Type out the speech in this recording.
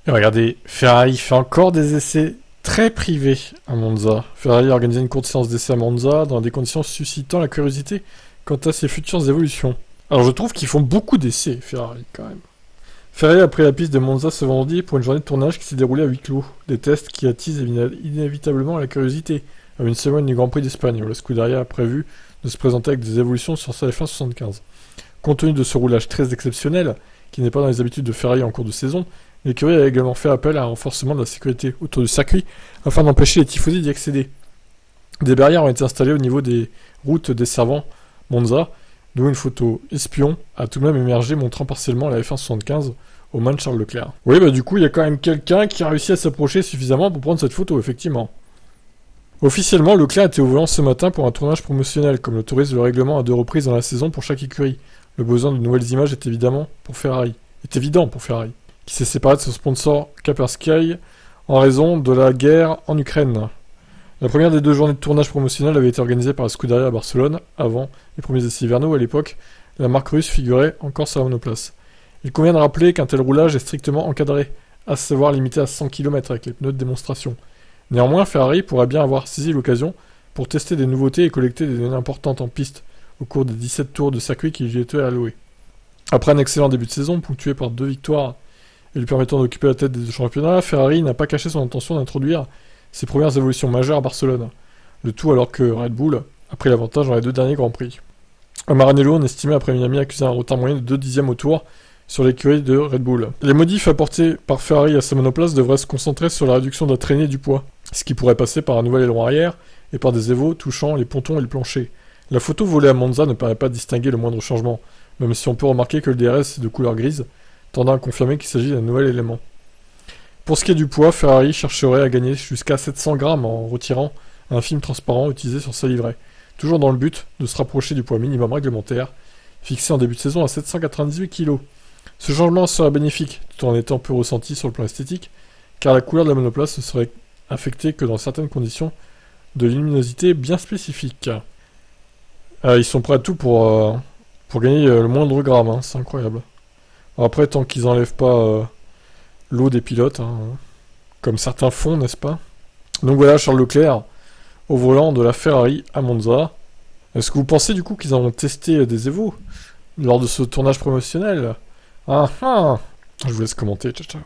Et regardez, Ferrari fait encore des essais très privés à Monza. Ferrari a organisé une courte séance d'essais à Monza dans des conditions suscitant la curiosité quant à ses futures évolutions. Alors je trouve qu'ils font beaucoup d'essais, Ferrari, quand même. Ferrari a pris la piste de Monza ce vendredi pour une journée de tournage qui s'est déroulée à huis clos. Des tests qui attisent inévitablement la curiosité. À une semaine du Grand Prix d'Espagne, où la Scuderia a prévu de se présenter avec des évolutions sur sa F1 75. Compte tenu de ce roulage très exceptionnel, qui n'est pas dans les habitudes de Ferrari en cours de saison, l'écurie a également fait appel à un renforcement de la sécurité autour du circuit afin d'empêcher les tifosi d'y accéder. Des barrières ont été installées au niveau des routes desservant Monza, d'où une photo espion a tout de même émergé montrant partiellement la F1 75 au Man Charles Leclerc. Oui, bah du coup, il y a quand même quelqu'un qui a réussi à s'approcher suffisamment pour prendre cette photo, effectivement. Officiellement, Leclerc était au volant ce matin pour un tournage promotionnel, comme l'autorise le règlement à 2 reprises dans la saison pour chaque écurie. Le besoin de nouvelles images est évident pour Ferrari, qui s'est séparé de son sponsor Kaspersky en raison de la guerre en Ukraine. La première des 2 journées de tournage promotionnel avait été organisée par la Scuderia à Barcelone, avant les premiers essais hivernaux. À l'époque, la marque russe figurait encore sur la monoplace. Il convient de rappeler qu'un tel roulage est strictement encadré, à savoir limité à 100 km avec les pneus de démonstration. Néanmoins, Ferrari pourrait bien avoir saisi l'occasion pour tester des nouveautés et collecter des données importantes en piste au cours des 17 tours de circuit qui lui étaient alloués. Après un excellent début de saison, ponctué par 2 victoires et lui permettant d'occuper la tête des 2 championnats, Ferrari n'a pas caché son intention d'introduire ses premières évolutions majeures à Barcelone. Le tout alors que Red Bull a pris l'avantage dans les 2 derniers Grands Prix. À Maranello, on estimait après Miami accuser un retard moyen de 2 dixièmes au tour sur l'écurie de Red Bull. Les modifs apportés par Ferrari à sa monoplace devraient se concentrer sur la réduction de la traînée du poids, ce qui pourrait passer par un nouvel aileron arrière et par des évos touchant les pontons et le plancher. La photo volée à Monza ne paraît pas distinguer le moindre changement, même si on peut remarquer que le DRS est de couleur grise, tendant à confirmer qu'il s'agit d'un nouvel élément. Pour ce qui est du poids, Ferrari chercherait à gagner jusqu'à 700 grammes en retirant un film transparent utilisé sur sa livrée, toujours dans le but de se rapprocher du poids minimum réglementaire, fixé en début de saison à 798 kg. Ce changement serait bénéfique, tout en étant peu ressenti sur le plan esthétique, car la couleur de la monoplace ne serait affectée que dans certaines conditions de luminosité bien spécifiques. Ils sont prêts à tout pour gagner le moindre gramme, hein, c'est incroyable. Alors après, tant qu'ils n'enlèvent pas l'eau des pilotes, hein, comme certains font, n'est-ce pas? Donc voilà, Charles Leclerc au volant de la Ferrari à Monza. Est-ce que vous pensez du coup qu'ils ont testé des évos lors de ce tournage promotionnel? Ah ah! Je vous laisse commenter, ciao ciao.